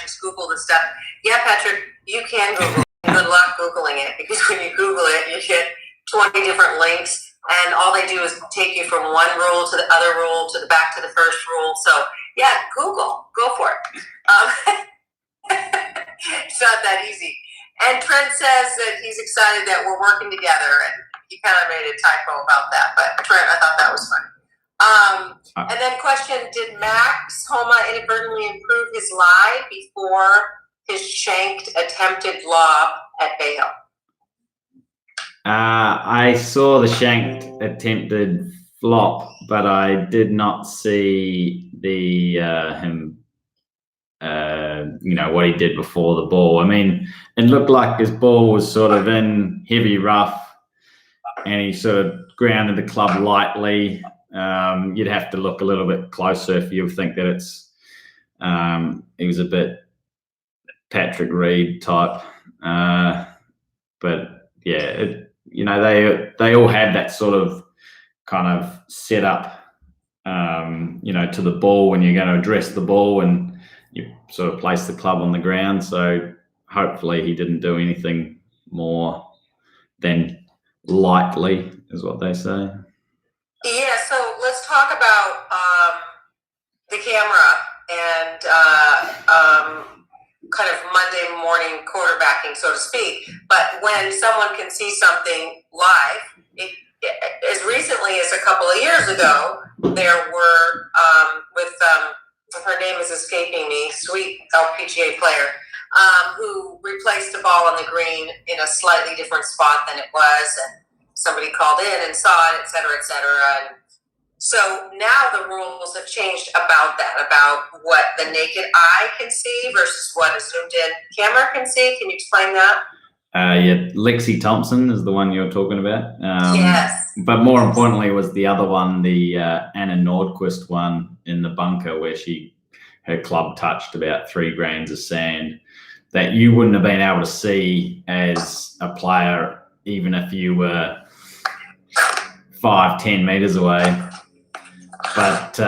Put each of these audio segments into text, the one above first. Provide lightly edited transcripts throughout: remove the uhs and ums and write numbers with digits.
just Google the stuff. Yeah, Patrick, you can Google. Good luck Googling it, because when you Google it, you get 20 different links, and all they do is take you from one rule to the other rule to the back to the first rule. So yeah, Google, go for it. It's not that easy. And Trent says that he's excited that we're working together, and he kind of made a typo about that. But Trent, I thought that was funny. And then question, did Max Homa inadvertently improve his lie before his shanked attempted lob at Bay Hill? I saw the shanked attempted flop, but I did not see the him what he did before the ball. I mean, it looked like his ball was sort of in heavy rough, and he sort of grounded the club lightly. You'd have to look a little bit closer if you think that it's he was a bit Patrick Reed type, but yeah, they all had that sort of kind of setup, to the ball when you're going to address the ball, and you sort of place the club on the ground. So hopefully he didn't do anything more than lightly, is what they say. Yeah, so let's talk about the camera and kind of Monday morning quarterbacking, so to speak. But when someone can see something live, as recently as a couple of years ago, there were her name is escaping me, sweet LPGA player, who replaced the ball on the green in a slightly different spot than it was, and somebody called in and saw it, et cetera, et cetera. And so now the rules have changed about that, about what the naked eye can see versus what a zoomed-in camera can see. Can you explain that? Yeah, Lexi Thompson is the one you're talking about. Yes. But more importantly was the other one, the Anna Nordquist one in the bunker, where her club touched about 3 grains of sand, that you wouldn't have been able to see as a player, even if you were 5-10 meters away. But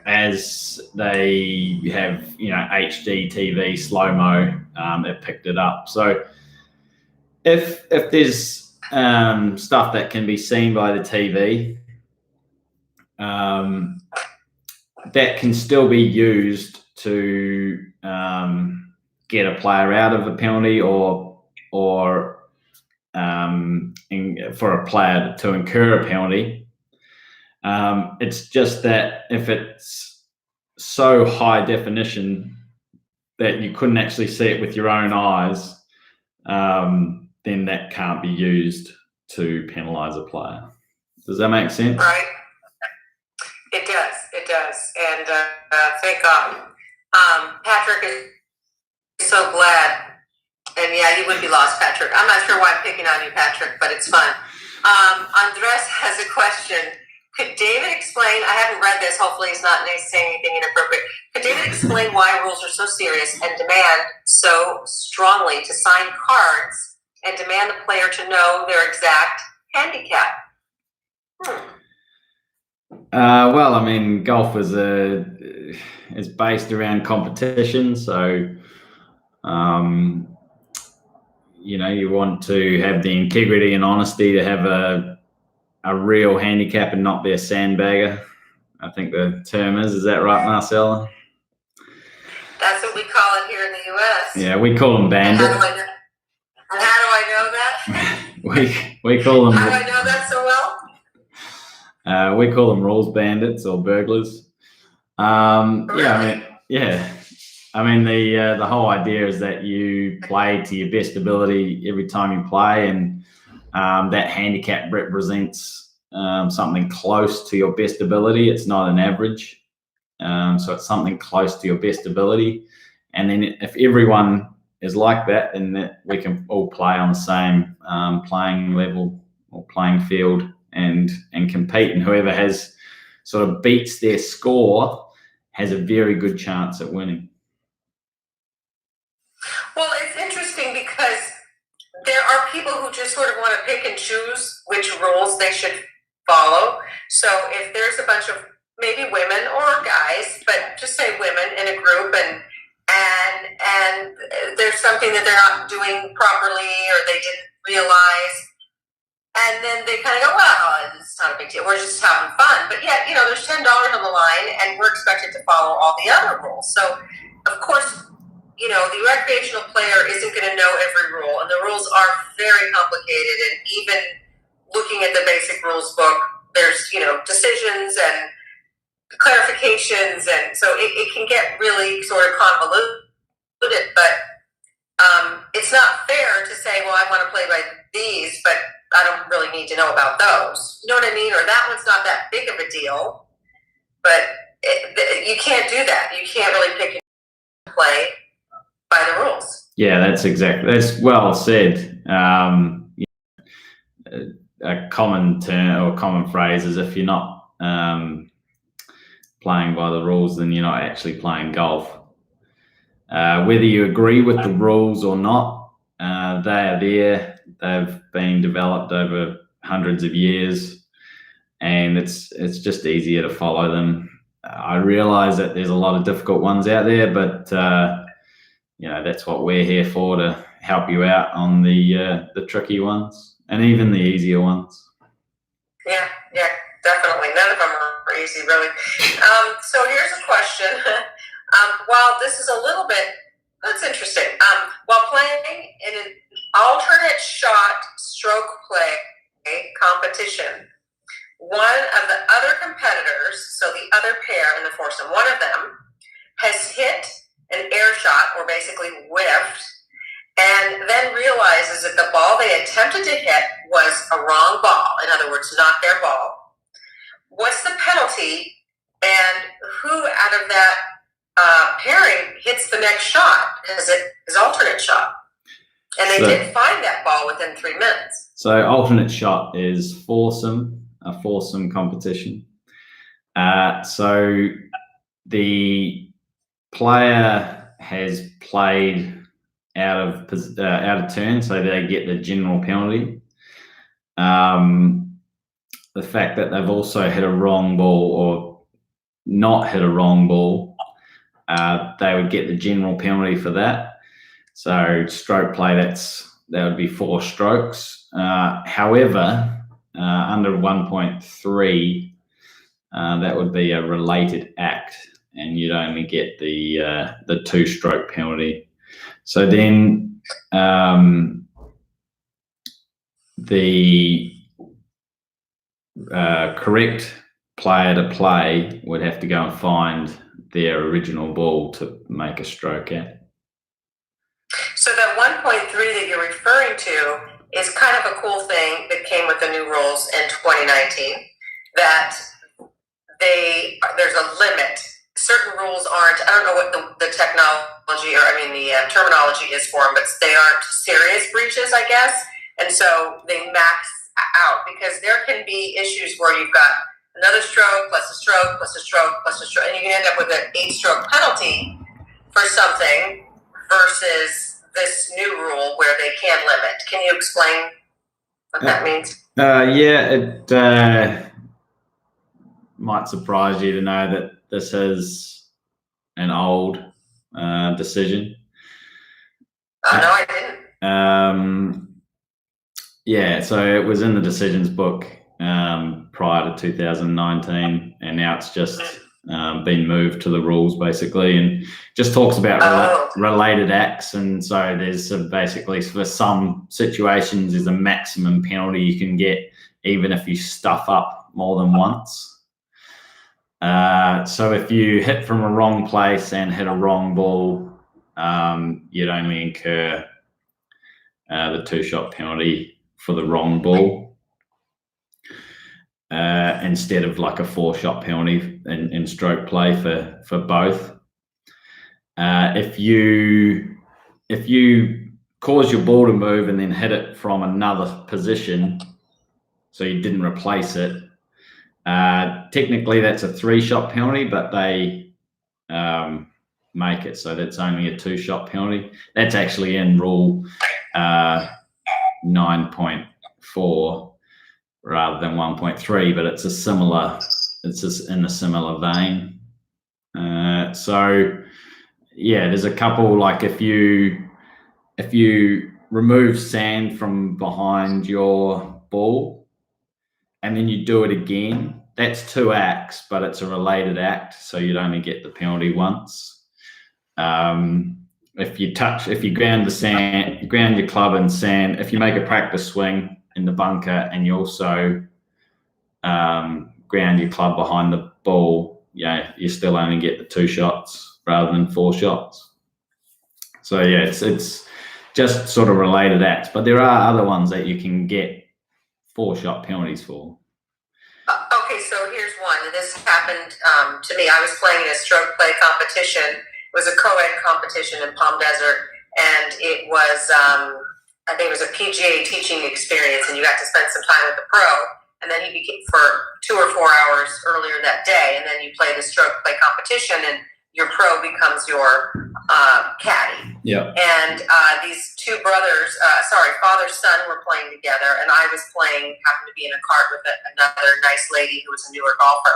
as they have, HD TV slow-mo, it picked it up. So if there's stuff that can be seen by the TV, that can still be used to get a player out of a penalty, or for a player to incur a penalty. It's just that if it's so high definition that you couldn't actually see it with your own eyes, then that can't be used to penalise a player. Does that make sense? Right. It does. And thank God. Patrick is so glad. And yeah, you would be lost, Patrick. I'm not sure why I'm picking on you, Patrick, but it's fun. Andres has a question. Could David explain, I haven't read this, hopefully he's not saying anything inappropriate. Could David explain why rules are so serious and demand so strongly to sign cards and demand the player to know their exact handicap? Well, I mean, golf is based around competition, so you want to have the integrity and honesty to have a real handicap and not be a sandbagger, I think the term is. Is that right, Marcela? That's what we call it here in the U.S. Yeah, we call them bandits. And how do I know that? we call them. How do I know that so well? We call them rules bandits or burglars. Really? I mean, the whole idea is that you play to your best ability every time you play, and that handicap represents something close to your best ability. It's not an average, so it's something close to your best ability. And then if everyone is like that, then we can all play on the same playing level or playing field and compete. And whoever has sort of beats their score has a very good chance at winning. Well, it's interesting because there are people who just sort of want to pick and choose which rules they should follow. So if there's a bunch of maybe women or guys, but just say women in a group, and there's something that they're not doing properly or they didn't realize, and then they kind of go, well, it's not a big deal, we're just having fun. But yet, there's $10 on the line and we're expected to follow all the other rules. So of course, the recreational player isn't going to know every rule, and the rules are very complicated, and even looking at the basic rules book, there's decisions and clarifications, and so it can get really sort of convoluted. But it's not fair to say, well, I want to play by these, but I don't really need to know about those. You know what I mean? Or that one's not that big of a deal. But you can't do that. You can't really pick and play by the rules. Yeah, that's well said. A common term or common phrase is, if you're not playing by the rules, then you're not actually playing golf. Whether you agree with the rules or not, they are there. They've been developed over hundreds of years, and it's just easier to follow them. I realize that there's a lot of difficult ones out there, but that's what we're here for, to help you out on the tricky ones and even the easier ones. Yeah, definitely. None of them are easy, really. So here's a question. While this is a little bit, that's interesting. While playing in an alternate shot stroke play competition, one of the other competitors, so the other pair in the foursome, one of them has hit an air shot, or basically whiffed, and then realizes that the ball they attempted to hit was a wrong ball. In other words, not their ball. What's the penalty, and who out of that pairing hits the next shot, because it is alternate shot? And they did find that ball within 3 minutes. So alternate shot is a foursome competition. So the player has played out of turn, so they get the general penalty. The fact that they've also hit a wrong ball or not hit a wrong ball, they would get the general penalty for that. So stroke play, that would be 4 strokes. However, under 1.3, that would be a related act, and you'd only get the 2-stroke penalty. So then the correct player to play would have to go and find their original ball to make a stroke at. So that 1.3 that you're referring to is kind of a cool thing that came with the new rules in 2019, that there's a limit. Certain rules aren't, I don't know what the technology, or the terminology is for them, but they aren't serious breaches, I guess. And so they max out, because there can be issues where you've got another stroke plus a stroke plus a stroke plus a stroke, and you can end up with an 8-stroke penalty for something, versus this new rule where they can limit. Can you explain what that means? It might surprise you to know that this is an old decision. Oh, no, I didn't. So it was in the decisions book prior to 2019, and now it's just been moved to the rules, basically, and just talks about related acts. And so there's basically, for some situations, there's a maximum penalty you can get even if you stuff up more than once. So if you hit from a wrong place and hit a wrong ball, you'd only incur the 2-shot penalty for the wrong ball, instead of like a 4-shot penalty in stroke play for both. If you cause your ball to move and then hit it from another position, so you didn't replace it, technically that's a 3-shot penalty, but they make it so that's only a 2-shot penalty. That's actually in rule 9.4 rather than 1.3, but it's a similar just in a similar vein. So yeah, there's a couple, like if you remove sand from behind your ball and then you do it again, that's 2 acts, but it's a related act, so you'd only get the penalty once. If you ground the sand, you ground your club in sand, if you make a practice swing in the bunker and you also ground your club behind the ball, yeah, you still only get the 2 shots rather than 4 shots. So yeah, it's just sort of related acts, but there are other ones that you can get 4-shot penalties for. Okay, so here's one. This happened to me. I was playing in a stroke play competition. It was a co-ed competition in Palm Desert, and it was, I think it was a PGA teaching experience, and you got to spend some time with the pro, and then he became for 2 or 4 hours earlier that day, and then you play the stroke play competition, and your pro becomes your caddy. Yeah. And these 2 brothers, father son, were playing together, and I was happened to be in a cart with another nice lady who was a newer golfer.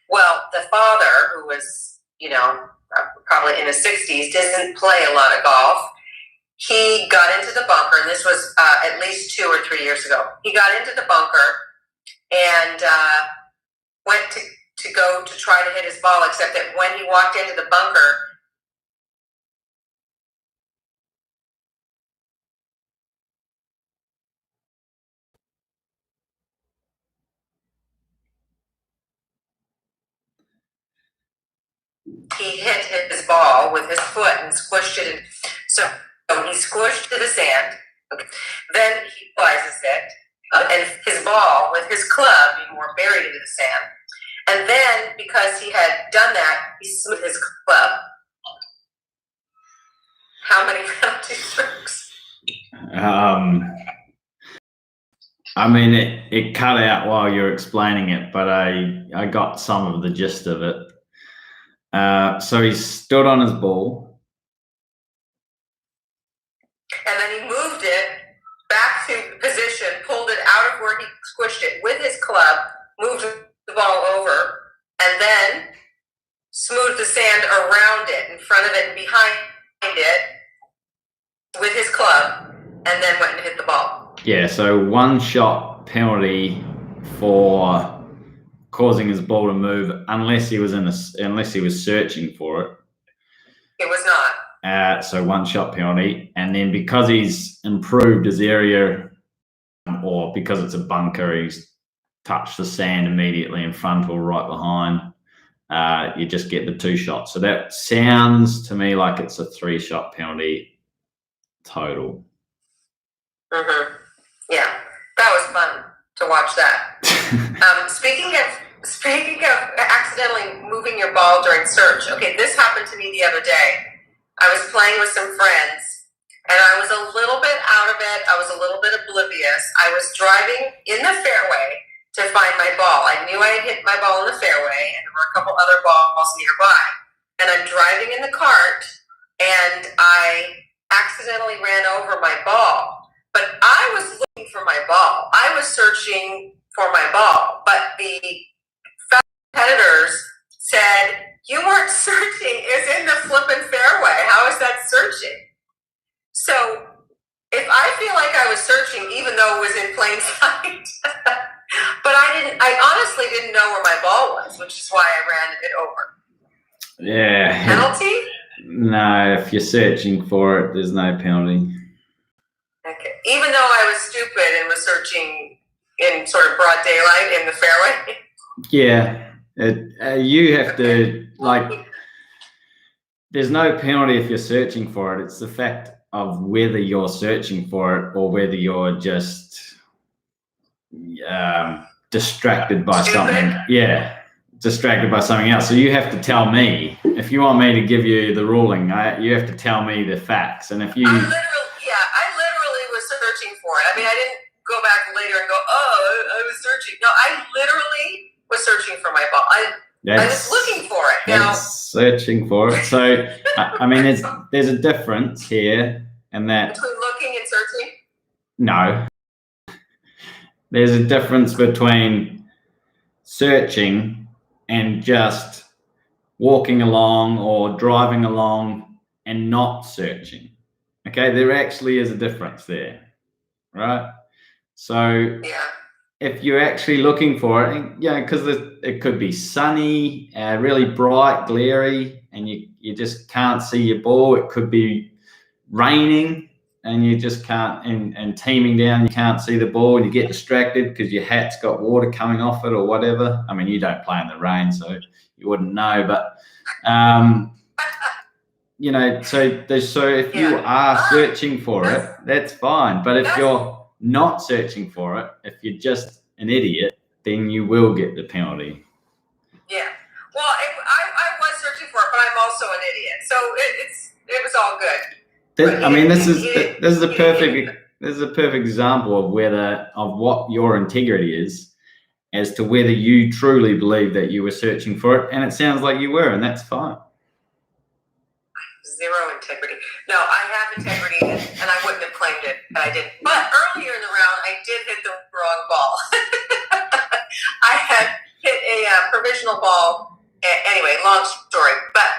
Well, the father, who was, probably in his 60s, didn't play a lot of golf. He got into the bunker, and this was at least 2 or 3 years ago. He got into the bunker and went to go to try to hit his ball, except that when he walked into the bunker, he hit his ball with his foot and squished it. So he squished to the sand. Okay. Then he realizes it, and his ball with his club being more buried into the sand. And then, because he had done that, he smoothed his club. How many penalty strokes? I mean, it cut out while you're explaining it, but I got some of the gist of it. So he stood on his ball. And then he moved it back to position, pulled it out of where he squished it with his club, moved the ball over, and then smoothed the sand around it, in front of it and behind it with his club, and then went and hit the ball. Yeah, so 1-shot penalty for causing his ball to move, unless he was searching for it. It was not. So 1-shot penalty, and then because he's improved his area, or because it's a bunker, he's touched the sand immediately in front or right behind, you just get the 2 shots. So that sounds to me like it's a 3-shot penalty total. Mm-hmm. Yeah, that was fun to watch that. Speaking of accidentally moving your ball during search, okay, this happened to me the other day. I was playing with some friends, and I was a little bit out of it. I was a little bit oblivious. I was driving in the fairway to find my ball. I knew I had hit my ball in the fairway, and there were a couple other balls nearby. And I'm driving in the cart, and I accidentally ran over my ball. But I was looking for my ball. I was searching for my ball. But the competitors said, "You weren't searching. It's in the flippin' fairway. How is that searching?" So if I feel like I was searching, even though it was in plain sight, but I honestly didn't know where my ball was, which is why I ran it over. Yeah. Penalty? No, if you're searching for it, there's no penalty. Okay. Even though I was stupid and was searching in sort of broad daylight in the fairway? Yeah. You have to, there's no penalty if you're searching for it. It's the fact of whether you're searching for it or whether you're just distracted by something. Yeah. Distracted by something else. So you have to tell me, if you want me to give you the ruling, you have to tell me the facts. And if you... I literally was searching for it. I mean, I didn't go back later and go, oh, I was searching. No, I literally was searching for my ball. I was looking for it. Now, searching for it. So, I mean, there's a difference here, and that... Between looking and searching? No. There's a difference between searching and just walking along or driving along and not searching. Okay, there actually is a difference there, right? So if you're actually looking for it, because it could be sunny, really bright, glary, and you just can't see your ball. It could be raining and you just can't, and teaming down, you can't see the ball and you get distracted because your hat's got water coming off it or whatever. I mean, you don't play in the rain, so you wouldn't know, but so if you are searching for it, that's fine. But if you're not searching for it, if you're just an idiot, then you will get the penalty. Yeah. Well, I was searching for it, but I'm also an idiot, so it was all good. This is a perfect example of what your integrity is, as to whether you truly believe that you were searching for it, and it sounds like you were, and that's fine. Zero integrity. No, I have integrity, and I wouldn't have claimed it, and I didn't. But earlier in the round, I did hit the wrong ball. I had hit a provisional ball. Anyway, long story. But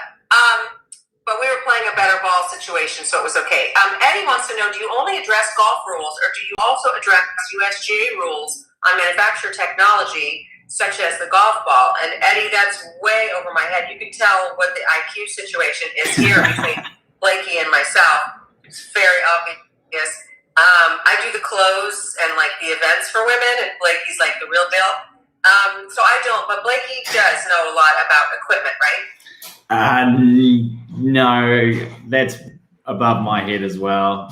we were playing a better ball situation, so it was okay. Eddie wants to know, do you only address golf rules, or do you also address USGA rules on manufacturer technology, such as the golf ball? And Eddie, that's way over my head. You can tell what the IQ situation is here between Blakey and myself. It's very obvious. I do the clothes and like the events for women, and Blakey's like the real deal. So I don't, but Blakey does know a lot about equipment, right? No, that's above my head as well.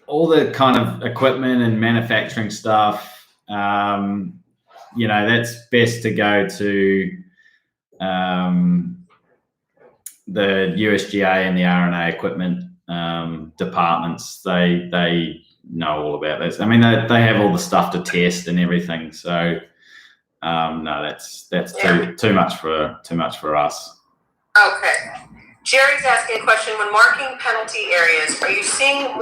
All the kind of equipment and manufacturing stuff, that's best to go to the USGA and the R&A equipment departments. They know all about this. I mean, they have all the stuff to test and everything. So no, that's too much for us. Okay. Jerry's asking a question. When marking penalty areas, are you seeing